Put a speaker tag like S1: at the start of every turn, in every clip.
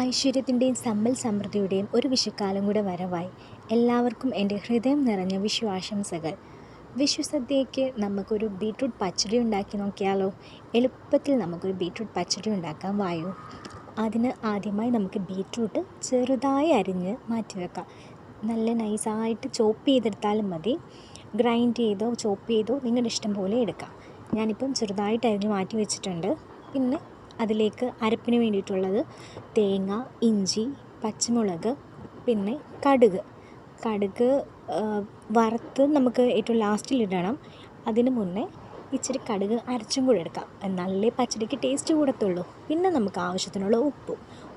S1: ഐശ്വര്യത്തിൻ്റെയും സമ്പൽ സമൃദ്ധിയുടെയും ഒരു വിഷുക്കാലം കൂടെ വരവായി. എല്ലാവർക്കും എൻ്റെ ഹൃദയം നിറഞ്ഞ വിഷു ആശംസകൾ. വിഷു സദ്യയ്ക്ക് നമുക്കൊരു ബീട്രൂട്ട് പച്ചടി ഉണ്ടാക്കി നോക്കിയാലോ? എളുപ്പത്തിൽ നമുക്കൊരു ബീട്രൂട്ട് പച്ചടി ഉണ്ടാക്കാം. വായു. അതിന് ആദ്യമായി നമുക്ക് ബീട്രൂട്ട് ചെറുതായി അരിഞ്ഞ് മാറ്റി വെക്കാം. നല്ല നൈസായിട്ട് ചോപ്പ് ചെയ്തെടുത്താലും മതി. ഗ്രൈൻഡ് ചെയ്തോ ചോപ്പ് ചെയ്തോ നിങ്ങളുടെ ഇഷ്ടം പോലെ എടുക്കാം. ഞാനിപ്പം ചെറുതായിട്ട് അരിഞ്ഞ് മാറ്റി വെച്ചിട്ടുണ്ട്. പിന്നെ അതിലേക്ക് അരപ്പിന് വേണ്ടിയിട്ടുള്ളത് തേങ്ങ, ഇഞ്ചി, പച്ചമുളക്, പിന്നെ കടുക് വറുത്ത് നമുക്ക് ഏറ്റവും ലാസ്റ്റിലിടണം. അതിന് മുന്നേ ഇച്ചിരി കടുക് അരച്ചും കൂടെ എടുക്കാം. എന്നാലേ പച്ചടിക്ക് ടേസ്റ്റ് കൂടത്തുള്ളൂ. പിന്നെ നമുക്ക് ആവശ്യത്തിനുള്ള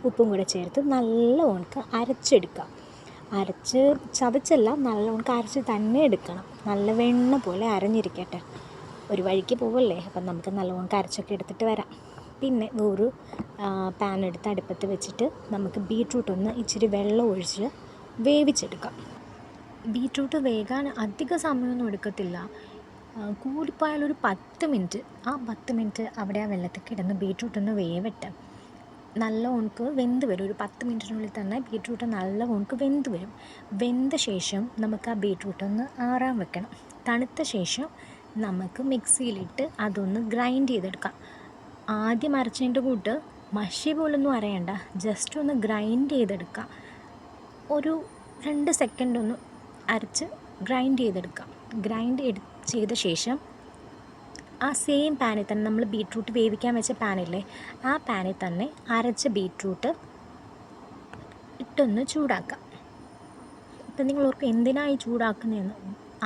S1: ഉപ്പും കൂടെ ചേർത്ത് നല്ല ഉണക്ക് അരച്ചെടുക്കാം. അരച്ച് ചതച്ചല്ല, നല്ല ഉണക്ക് അരച്ച് തന്നെ എടുക്കണം. നല്ല വെണ്ണ പോലെ അരഞ്ഞിരിക്കട്ടെ. ഒരു വഴിക്ക് പോവല്ലേ, അപ്പം നമുക്ക് നല്ല ഉണക്ക് അരച്ചൊക്കെ എടുത്തിട്ട് വരാം. പിന്നെ ഒരു പാൻ എടുത്ത് അടുപ്പത്ത് വെച്ചിട്ട് നമുക്ക് ബീട്രൂട്ട് ഒന്ന് ഇച്ചിരി വെള്ളം ഒഴിച്ച് വേവിച്ചെടുക്കാം. ബീട്രൂട്ട് വേകാൻ അധിക സമയമൊന്നും എടുക്കത്തില്ല. കൂടിപ്പോയാലൊരു 10 മിനിറ്റ്. ആ 10 മിനിറ്റ് അവിടെ ആ വെള്ളത്തിൽ കിടന്ന് ബീട്രൂട്ട് ഒന്ന് വേവട്ടെ. നല്ല ഉണക്ക് വെന്ത് വരും. ഒരു 10 മിനിറ്റിനുള്ളിൽ തന്നെ ബീട്രൂട്ട് നല്ല ഉണക്ക് വെന്ത് വരും. വെന്ത ശേഷം നമുക്ക് ആ ബീട്രൂട്ട് ഒന്ന് ആറാൻ വെക്കണം. തണുത്ത ശേഷം നമുക്ക് മിക്സിയിലിട്ട് അതൊന്ന് ഗ്രൈൻഡ് ചെയ്തെടുക്കാം. ആദ്യം അരച്ചതിൻ്റെ കൂട്ട് മഷി പോലൊന്നും അരയണ്ട, ജസ്റ്റ് ഒന്ന് ഗ്രൈൻഡ് ചെയ്തെടുക്കാം. ഒരു 2 സെക്കൻഡ് ഒന്ന് അരച്ച് ഗ്രൈൻഡ് ചെയ്തെടുക്കാം. ചെയ്ത ശേഷം ആ സെയിം പാനിൽ തന്നെ നമ്മൾ ബീട്രൂട്ട് വേവിക്കാൻ വെച്ച പാനില്ലേ, ആ പാനിൽ തന്നെ അരച്ച ബീട്രൂട്ട് ഇട്ടൊന്ന് ചൂടാക്കാം. ഇപ്പം നിങ്ങൾ ഓർക്കും എന്തിനായി ചൂടാക്കുന്നതെന്ന്?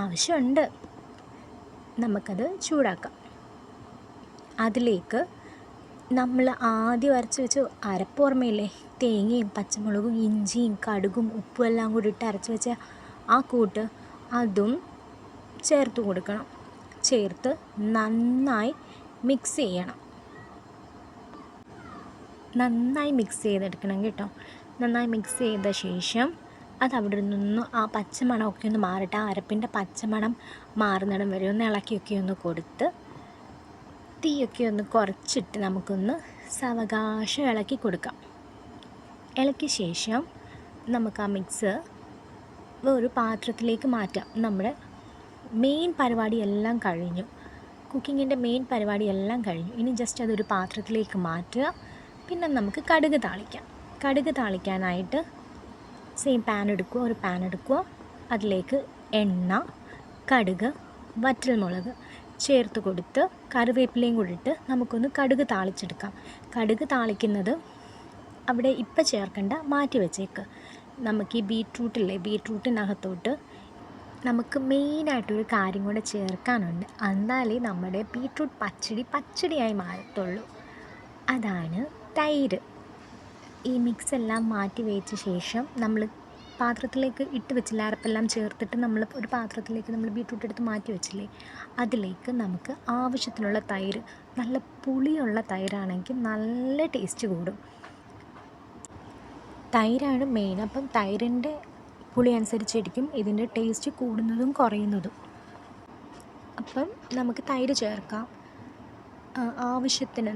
S1: ആവശ്യമുണ്ട്, നമുക്കത് ചൂടാക്കാം. അതിലേക്ക് നമ്മൾ ആദ്യം അരച്ച് വെച്ച് അരപ്പ് ഓർമ്മയില്ലേ? തേങ്ങയും പച്ചമുളകും ഇഞ്ചിയും കടുകും ഉപ്പും എല്ലാം കൂടി ഇട്ട് അരച്ച് വെച്ച ആ കൂട്ട് അതും ചേർത്ത് കൊടുക്കണം. ചേർത്ത് നന്നായി മിക്സ് ചെയ്യണം. നന്നായി മിക്സ് ചെയ്തെടുക്കണം കേട്ടോ. നന്നായി മിക്സ് ചെയ്ത ശേഷം അത് അവിടെ നിന്ന് ആ പച്ചമണമൊക്കെ ഒന്ന് മാറട്ടെ. ആ അരപ്പിൻ്റെ പച്ചമണം മാറുന്നിടം വരെ ഒന്ന് ഇളക്കിയൊക്കെ ഒന്ന് കൊടുത്ത് തീയൊക്കെ ഒന്ന് കുറച്ചിട്ട് നമുക്കൊന്ന് സാവകാശം ഇളക്കി കൊടുക്കാം. ഇളക്കിയ ശേഷം നമുക്ക് ആ മിക്സ് ഒരു പാത്രത്തിലേക്ക് മാറ്റാം. നമ്മുടെ മെയിൻ പരിപാടിയെല്ലാം കഴിഞ്ഞു. കുക്കിങ്ങിൻ്റെ മെയിൻ പരിപാടിയെല്ലാം കഴിഞ്ഞു. ഇനി ജസ്റ്റ് അതൊരു പാത്രത്തിലേക്ക് മാറ്റുക. പിന്നെ നമുക്ക് കടുക് താളിക്കാനായിട്ട് സെയിം ഒരു പാൻ എടുക്കുക. അതിലേക്ക് എണ്ണ, കടുക്, വറ്റൽമുളക് ചേർത്ത് കൊടുത്ത് കറിവേപ്പിലയും കൂടി ഇട്ട് നമുക്കൊന്ന് കടുക് താളിച്ചെടുക്കാം. കടുക് താളിക്കുന്നത് അവിടെ ഇപ്പം ചേർക്കണ്ട, മാറ്റി വെച്ചേക്ക്. നമുക്ക് ഈ ബീട്രൂട്ടിനകത്തോട്ട് നമുക്ക് മെയിനായിട്ടൊരു കാര്യം കൂടെ ചേർക്കാനുണ്ട്. എന്നാലേ നമ്മുടെ ബീട്രൂട്ട് പച്ചടിയായി മാറത്തുള്ളൂ. അതാണ് തൈര്. ഈ മിക്സ് എല്ലാം മാറ്റി വെച്ച ശേഷം നമ്മൾ പാത്രത്തിലേക്ക് ഇട്ട് വെച്ചില്ല, അരപ്പെല്ലാം ചേർത്തിട്ട് നമ്മൾ ഒരു പാത്രത്തിലേക്ക് നമ്മൾ ബീട്രൂട്ട് എടുത്ത് മാറ്റി വെച്ചില്ലേ, അതിലേക്ക് നമുക്ക് ആവശ്യത്തിനുള്ള തൈര്, നല്ല പുളിയുള്ള തൈരാണെങ്കിൽ നല്ല ടേസ്റ്റ് കൂടും. തൈരാണ് മെയിൻ. അപ്പം തൈരിൻ്റെ പുളി അനുസരിച്ചിരിക്കും ഇതിൻ്റെ ടേസ്റ്റ് കൂടുന്നതും കുറയുന്നതും. അപ്പം നമുക്ക് തൈര് ചേർക്കാം.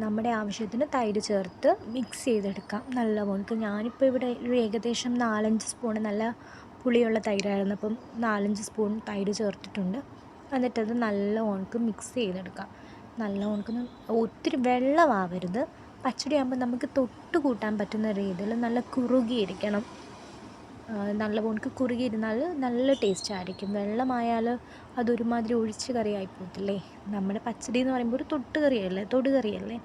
S1: നമ്മുടെ ആവശ്യത്തിന് തൈര് ചേർത്ത് മിക്സ് ചെയ്തെടുക്കാം നല്ല പോലെ. ഞാനിപ്പോൾ ഇവിടെ ഒരു ഏകദേശം 4-5 സ്പൂൺ നല്ല പുളിയുള്ള തൈരായിരുന്നു. അപ്പം 4-5 സ്പൂൺ തൈര് ചേർത്തിട്ടുണ്ട്. എന്നിട്ടത് നല്ല ഉണക്ക് മിക്സ് ചെയ്തെടുക്കാം. നല്ല ഉണക്ക്, ഒത്തിരി വെള്ളമാവരുത്. പച്ചടി ആകുമ്പോൾ നമുക്ക് തൊട്ട് കൂട്ടാൻ പറ്റുന്ന രീതിയിൽ നല്ല കുറുകിയിരിക്കണം. നല്ല ഉണക്ക് കുറുകിയിരുന്നാൽ നല്ല ടേസ്റ്റ് ആയിരിക്കും. വെള്ളമായാൽ അതൊരുമാതിരി ഒഴിച്ച് കറിയായി പോകത്തില്ലേ. നമ്മുടെ പച്ചടി എന്ന് പറയുമ്പോൾ ഒരു തൊടുകറിയല്ലേ.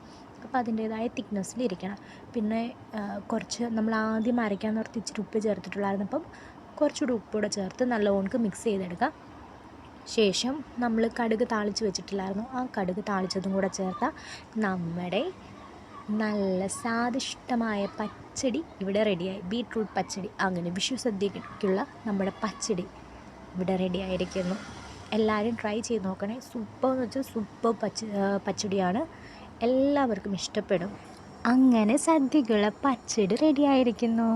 S1: അപ്പോൾ അതിൻ്റേതായ തിക്നെസ്സിലിരിക്കണം. പിന്നെ കുറച്ച് നമ്മൾ ആദ്യം അരയ്ക്കാൻ നിർത്തി ഇച്ചിരി ഉപ്പ് ചേർത്തിട്ടുള്ളായിരുന്നു. അപ്പം കുറച്ചുകൂടി ഉപ്പൂടെ ചേർത്ത് നല്ല ഉണക്ക് മിക്സ് ചെയ്തെടുക്കാം. ശേഷം നമ്മൾ കടുക് താളിച്ച് വെച്ചിട്ടില്ലായിരുന്നു, ആ കടുക് താളിച്ചതും കൂടെ ചേർത്താൽ നമ്മുടെ നല്ല സ്വാദിഷ്ടമായ പച്ചടി ഇവിടെ റെഡിയായി. ബീട്രൂട്ട് പച്ചടി. അങ്ങനെ വിഷു സദ്യക്കുള്ള നമ്മുടെ പച്ചടി ഇവിടെ റെഡി ആയിരിക്കുന്നു. എല്ലാവരും ട്രൈ ചെയ്ത് നോക്കണേ. സൂപ്പർ പച്ചടിയാണ്. എല്ലാവർക്കും ഇഷ്ടപ്പെടും. അങ്ങനെ സദ്യക്കുള്ള പച്ചടി റെഡി ആയിരിക്കുന്നു.